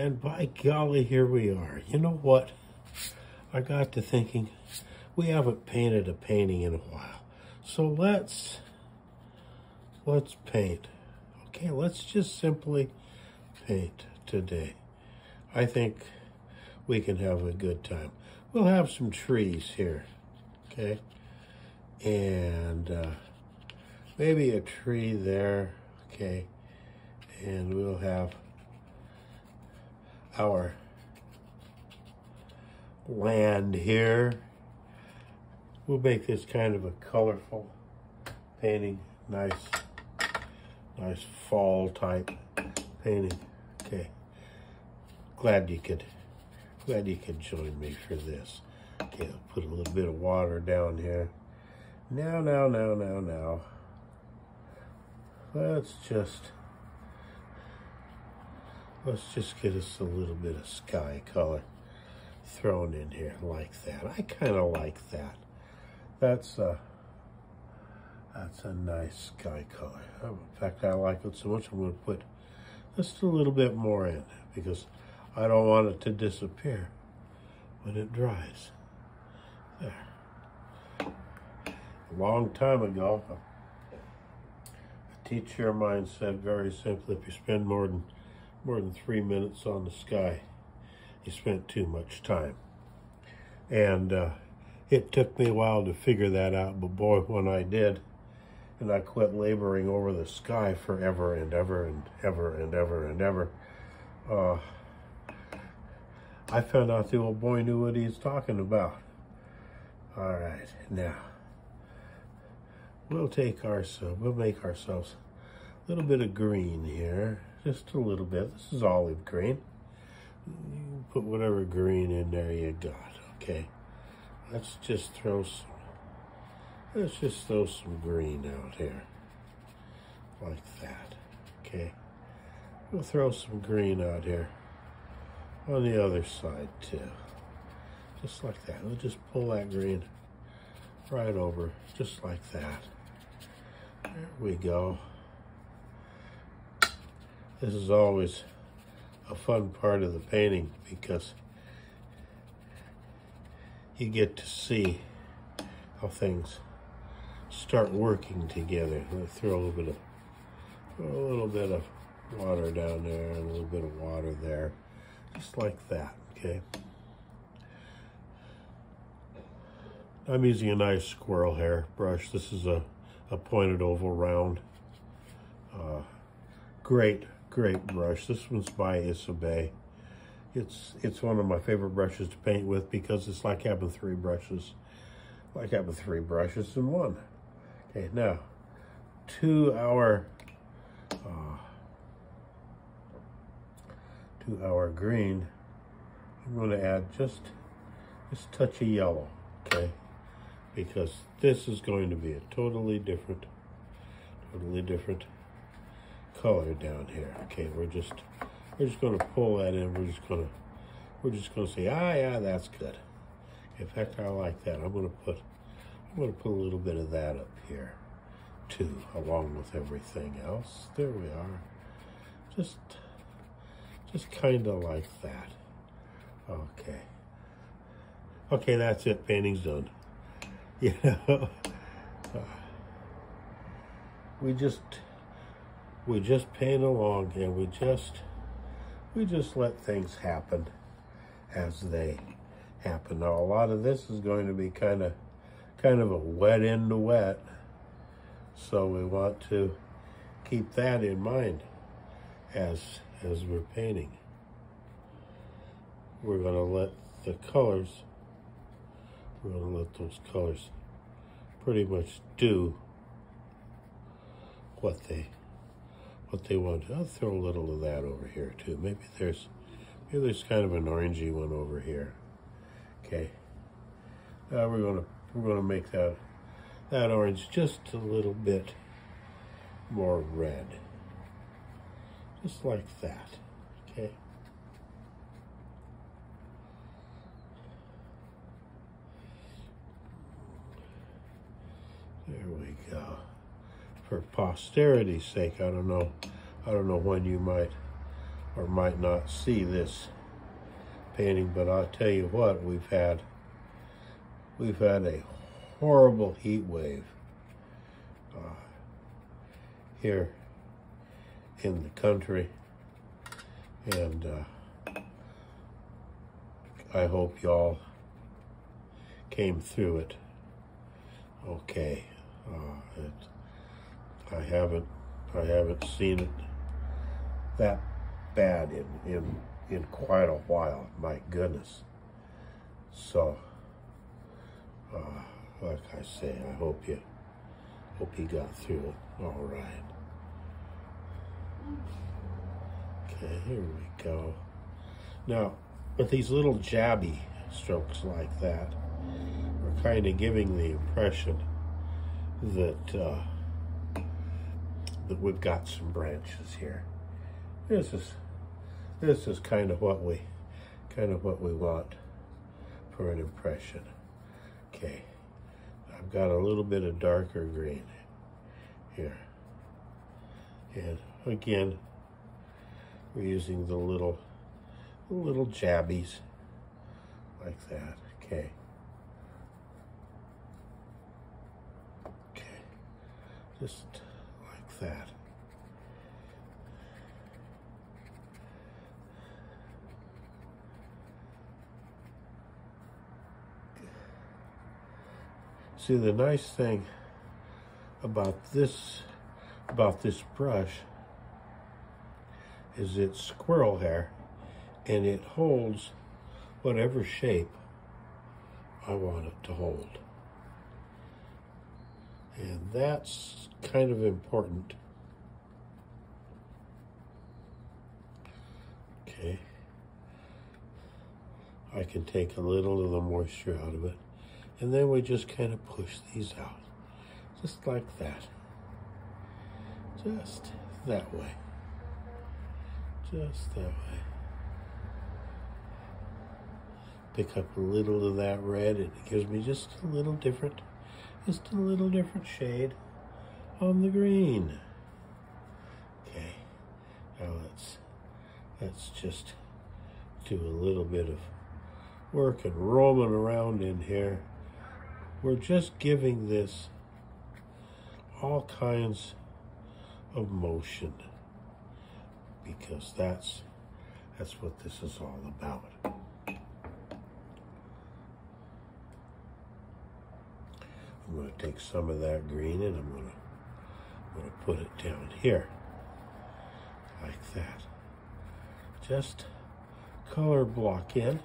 And by golly, here we are. You know what? I got to thinking, we haven't painted a painting in a while. So let's paint. Okay, let's just simply paint today. I think we can have a good time. We'll have some trees here, okay? And maybe a tree there, okay? And we'll have our land here. We'll make this kind of a colorful painting, nice fall type painting. Okay, glad you could join me for this. Okay, I'll put a little bit of water down here. Now. Let's just get us a little bit of sky color thrown in here like that. I kind of like that. That's a nice sky color. In fact, I like it so much I'm going to put just a little bit more in because I don't want it to disappear when it dries. There. A long time ago, a teacher of mine said very simply, if you spend more than 3 minutes on the sky, you spent too much time. And it took me a while to figure that out, but boy, when I did, and I quit laboring over the sky forever and ever and ever and ever and ever, I found out the old boy knew what he's talking about. All right, now we'll make ourselves a little bit of green here, just a little bit. This is olive green. You put whatever green in there you got, okay? Let's just throw some green out here, like that, okay? We'll throw some green out here on the other side too, just like that. We'll just pull that green right over, just like that. There we go. This is always a fun part of the painting because you get to see how things start working together. Let's throw a little bit of water down there and a little bit of water there, just like that, okay? I'm using a nice squirrel hair brush. This is a pointed oval round. Great brush. This one's by Isabey. It's one of my favorite brushes to paint with because it's like having three brushes in one. Okay, now to our green, I'm going to add just this touch of yellow, okay? Because this is going to be a totally different color down here. Okay, we're just going to pull that in. We're just going to say, yeah, that's good. In fact, I like that. I'm going to put a little bit of that up here too, along with everything else. There we are. Just kind of like that. Okay, that's it. Painting's done. You know, we just paint along and we just let things happen as they happen. Now, a lot of this is going to be kind of a wet into wet, so we want to keep that in mind as we're painting. We're going to let those colors pretty much do what they want. I'll throw a little of that over here too. Maybe there's kind of an orangey one over here. Okay. Now we're gonna make that orange just a little bit more red. Just like that. Okay. There we go. For posterity's sake, I don't know when you might or might not see this painting, but I'll tell you what, we've had a horrible heat wave here in the country, and I hope y'all came through it okay. I haven't seen it that bad in quite a while. My goodness. So, like I say, I hope you got through it all right. Okay, here we go. Now, with these little jabby strokes like that, we're kind of giving the impression that that we've got some branches here. This is kind of what we want for an impression. Okay, I've got a little bit of darker green here, and again, we're using the little jabbies like that. Okay. Okay. Just like that. See, the nice thing about this brush is it's squirrel hair, and it holds whatever shape I want it to hold. And that's kind of important. Okay. I can take a little of the moisture out of it, and then we just kind of push these out. Just like that. Just that way. Just that way. Pick up a little of that red, and it gives me just a little different shade on the green. Okay, now let's just do a little bit of work and roaming around in here. We're just giving this all kinds of motion, because that's what this is all about. I'm going to take some of that green, and I'm going to put it down here like that. Just color block in,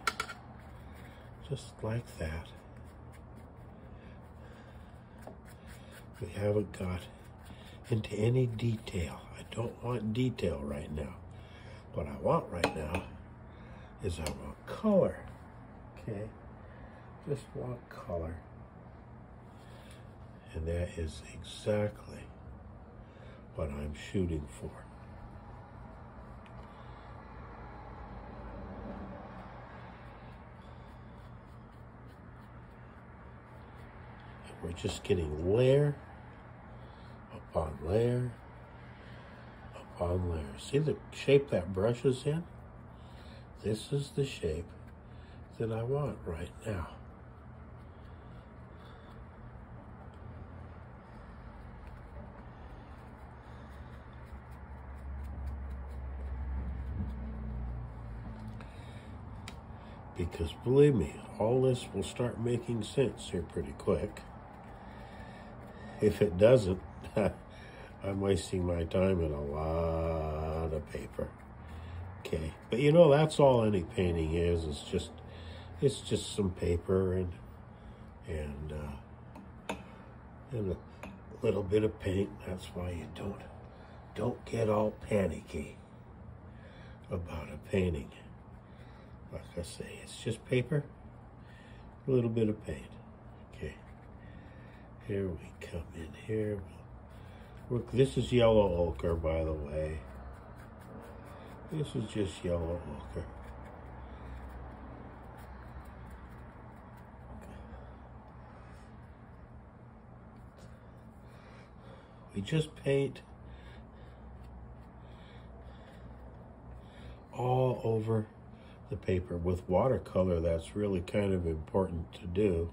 just like that. We haven't got into any detail. I don't want detail right now. What I want right now is I want color. Okay? Just want color. And that is exactly what I'm shooting for. And we're just getting layer upon layer upon layer. See the shape that brush is in? This is the shape that I want right now. Because believe me, all this will start making sense here pretty quick. If it doesn't, I'm wasting my time in a lot of paper. Okay, but you know, that's all any painting is. It's just some paper and a little bit of paint. That's why you don't get all panicky about a painting. Like I say, it's just paper, a little bit of paint. Okay, here we come in here. This is yellow ochre, by the way. This is just yellow ochre. We just paint all over the paper. With watercolor, that's really kind of important to do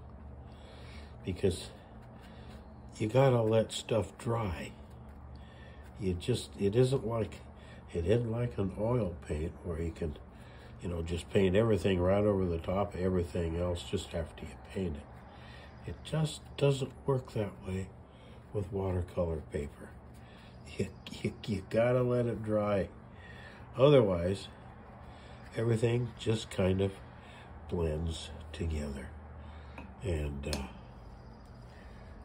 because you gotta let stuff dry. It isn't like an oil paint where you can, just paint everything right over the top of everything else just after you paint it. It just doesn't work that way with watercolor paper. You gotta let it dry. Otherwise, everything just kind of blends together. And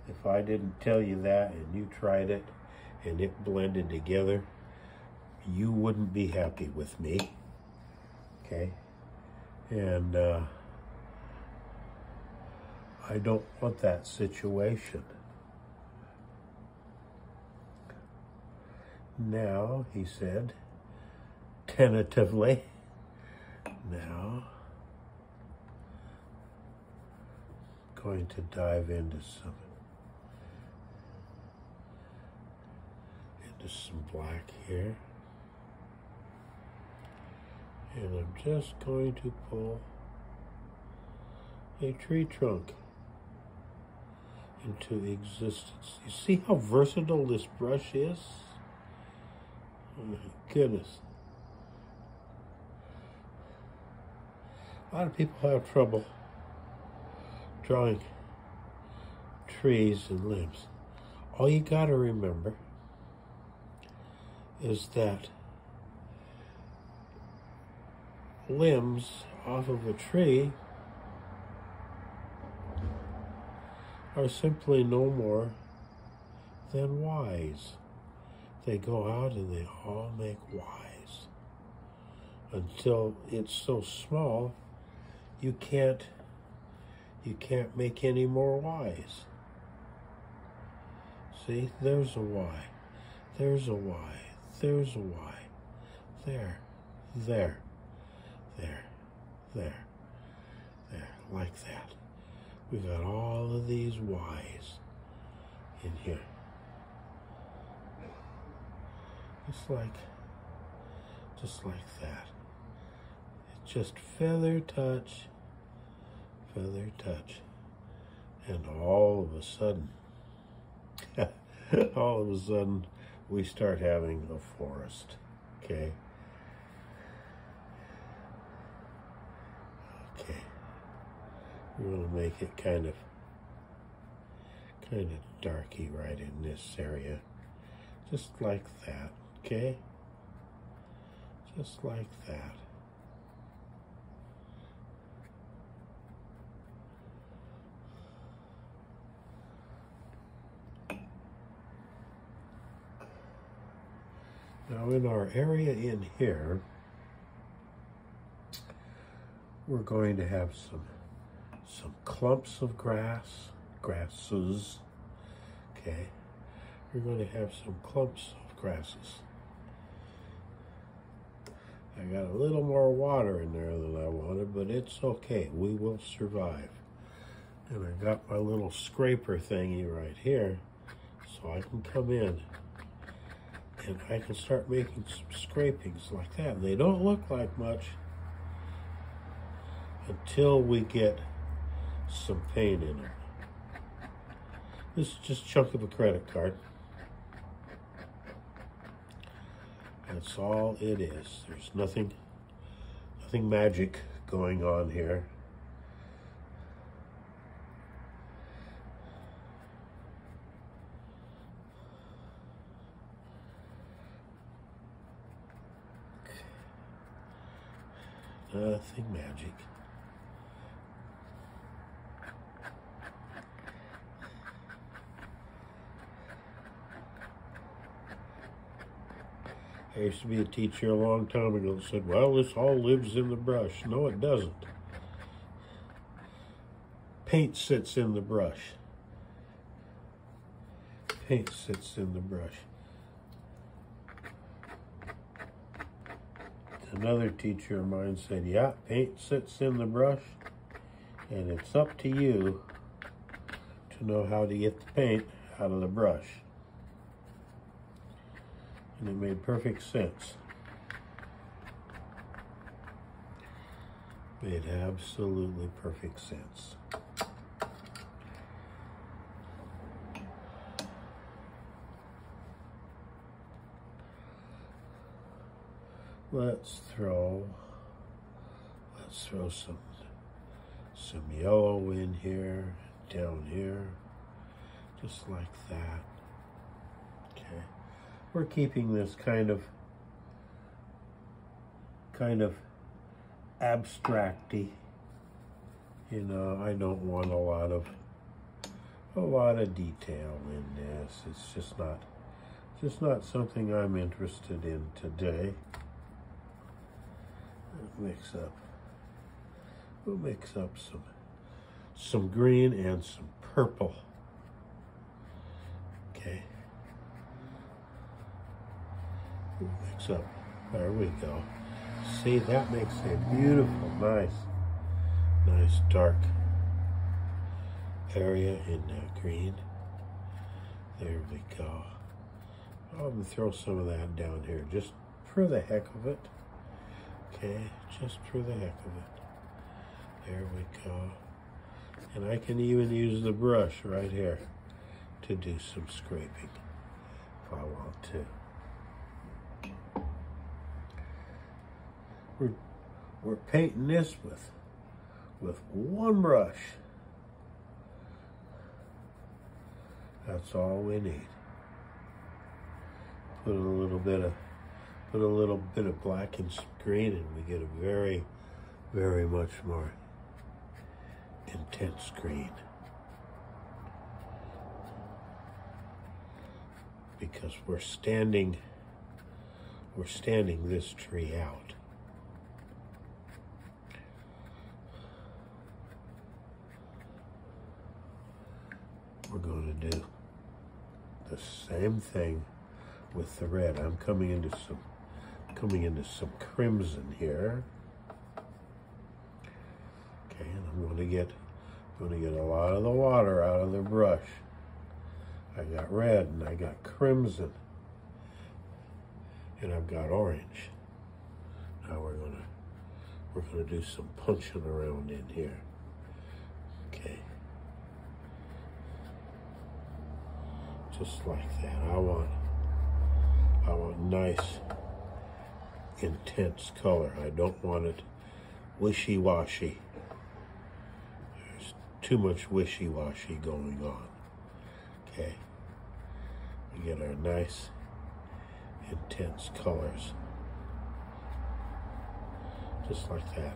if I didn't tell you that and you tried it and it blended together, you wouldn't be happy with me. Okay? And I don't want that situation. Now, he said, tentatively, now, going to dive into some black here. And I'm just going to pull a tree trunk into existence. You see how versatile this brush is? Oh my goodness. A lot of people have trouble drawing trees and limbs. All you gotta remember is that limbs off of a tree are simply no more than Ys. They go out and they all make Ys until it's so small you can't make any more Ys. See, there's a Y, there's a Y, there's a Y, there, like that. We got all of these Ys in here. Just like that. It's just feather touch, and all of a sudden, we start having a forest, okay? Okay, we're gonna make it kind of darky right in this area, just like that, okay? Just like that. Now in our area in here, we're going to have some clumps of grasses, okay? We're going to have some clumps of grasses. I got a little more water in there than I wanted, but it's okay. We will survive. And I got my little scraper thingy right here, so I can come in and I can start making some scrapings like that. And they don't look like much until we get some paint in there. This is just a chunk of a credit card. That's all it is. There's nothing magic going on here. Nothing magic. I used to be a teacher a long time ago that said, well, this all lives in the brush. No, it doesn't. Paint sits in the brush. Paint sits in the brush. Another teacher of mine said, yeah, paint sits in the brush, and it's up to you to know how to get the paint out of the brush. And it made perfect sense. Made absolutely perfect sense. Let's throw some yellow in here, down here, just like that. Okay, we're keeping this kind of abstracty. You know, I don't want a lot of detail in this. It's just not something I'm interested in today. We'll mix up some green and some purple. Okay. We'll mix up. There we go. See, that makes a beautiful, nice dark area in green. There we go. I'm gonna throw some of that down here just for the heck of it. Okay, just for the heck of it. There we go. And I can even use the brush right here to do some scraping if I want to. We're painting this with one brush. That's all we need. Put a little bit of black and some green, and we get a very, very much more intense green. Because we're standing this tree out. We're going to do the same thing with the red. I'm coming into some crimson here. Okay, and I'm going to get a lot of the water out of the brush. I got red and I got crimson, and I've got orange. Now we're gonna do some punching around in here. Okay. Just like that. I want nice, intense color. I don't want it wishy-washy. There's too much wishy-washy going on. Okay. We get our nice, intense colors. Just like that.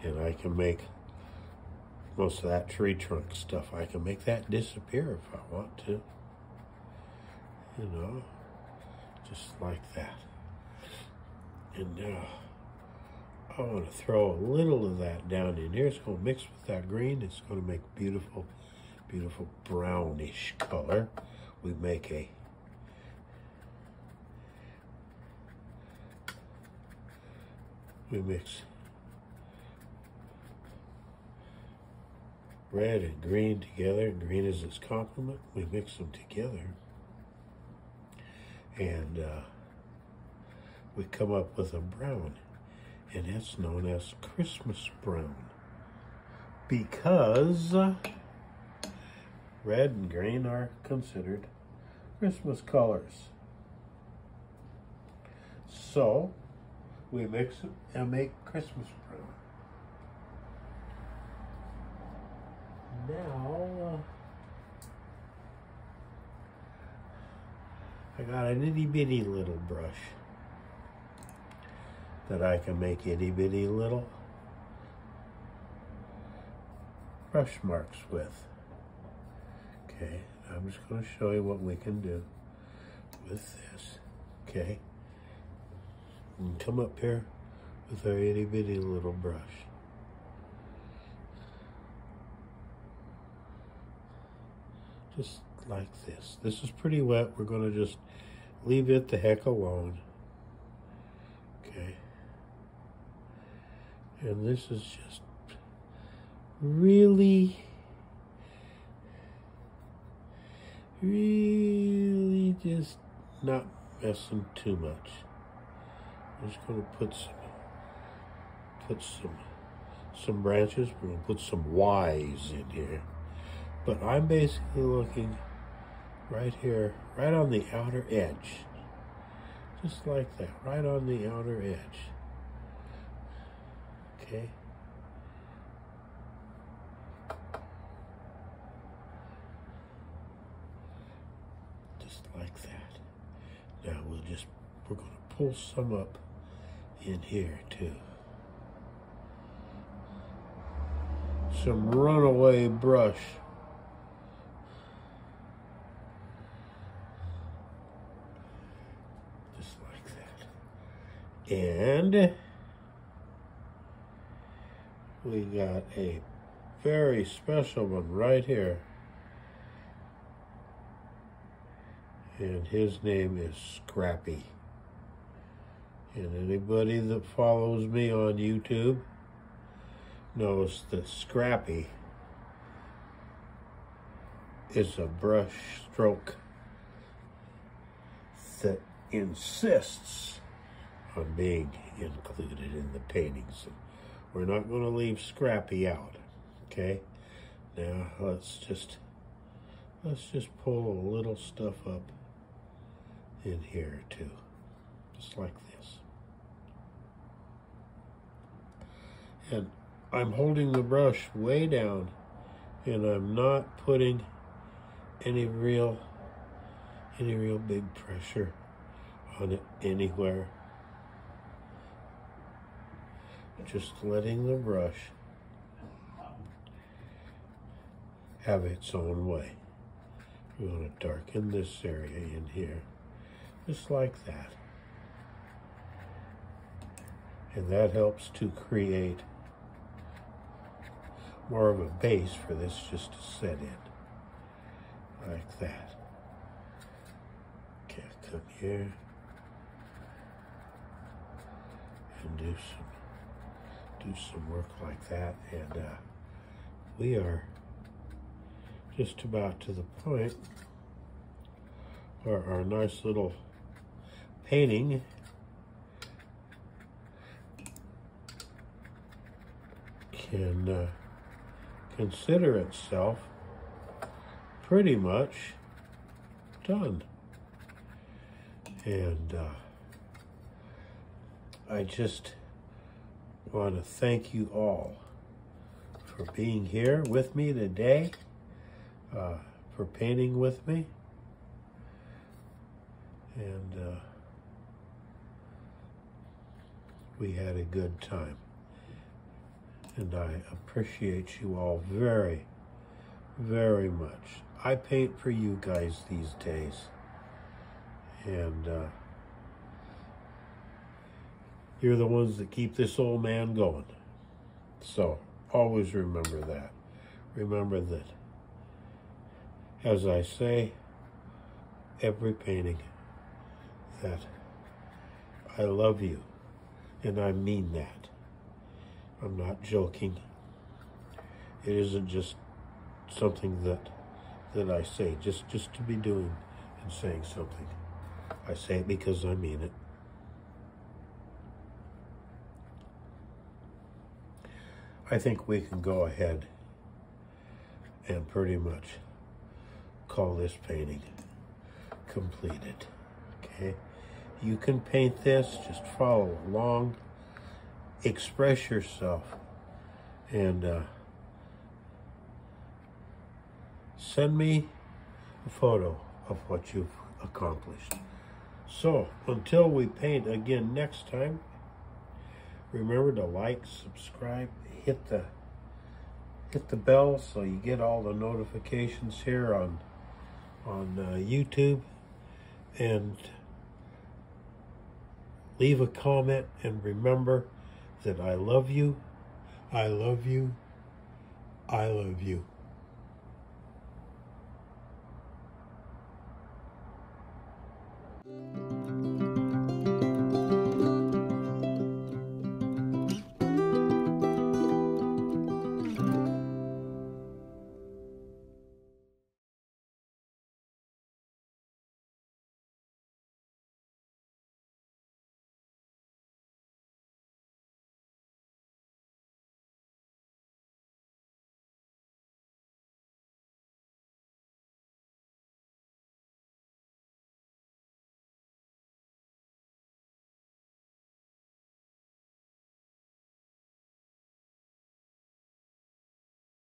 And I can make most of that tree trunk stuff. I can make that disappear if I want to. You know, just like that. And now I want to throw a little of that down in here. It's going to mix with that green. It's going to make beautiful, beautiful brownish color. We make we mix red and green together. Green is its complement. We mix them together. And we come up with a brown, and it's known as Christmas brown, because red and green are considered Christmas colors. So we mix it and make Christmas brown. Now I got an itty bitty little brush that I can make itty bitty little brush marks with. Okay, I'm just going to show you what we can do with this. Okay, and come up here with our itty bitty little brush. Just like this. This is pretty wet. We're going to just leave it the heck alone. Okay. And this is just really just not messing too much. I'm just going to put some branches. We're going to put some Ys in here. But I'm basically looking right here, right on the outer edge. Just like that, right on the outer edge. Okay. Just like that. Now we're going to pull some up in here too. Some runaway brush. Just like that. And we got a very special one right here. And his name is Scrappy. And anybody that follows me on YouTube knows that Scrappy is a brush stroke that insists on being included in the paintings. We're not going to leave Scrappy out, okay? Now let's just pull a little stuff up in here too, just like this. And I'm holding the brush way down, and I'm not putting any real big pressure on it anywhere. Just letting the brush have its own way. We're going to darken this area in here, just like that. And that helps to create more of a base for this just to set in, like that. Okay, come here and do some work like that, and we are just about to the point where our nice little painting can consider itself pretty much done. And I just want to thank you all for being here with me today, for painting with me, and we had a good time. And I appreciate you all very, very much. I paint for you guys these days, and you're the ones that keep this old man going. So always remember that. Remember that, as I say, every painting, that I love you, and I mean that. I'm not joking. It isn't just something that I say just to be doing and saying something. I say it because I mean it. I think we can go ahead and pretty much call this painting completed. Okay? You can paint this, just follow along, express yourself, and send me a photo of what you've accomplished. So, until we paint again next time, remember to like, subscribe, hit the bell so you get all the notifications here on YouTube, and leave a comment, and remember that I love you, I love you, I love you.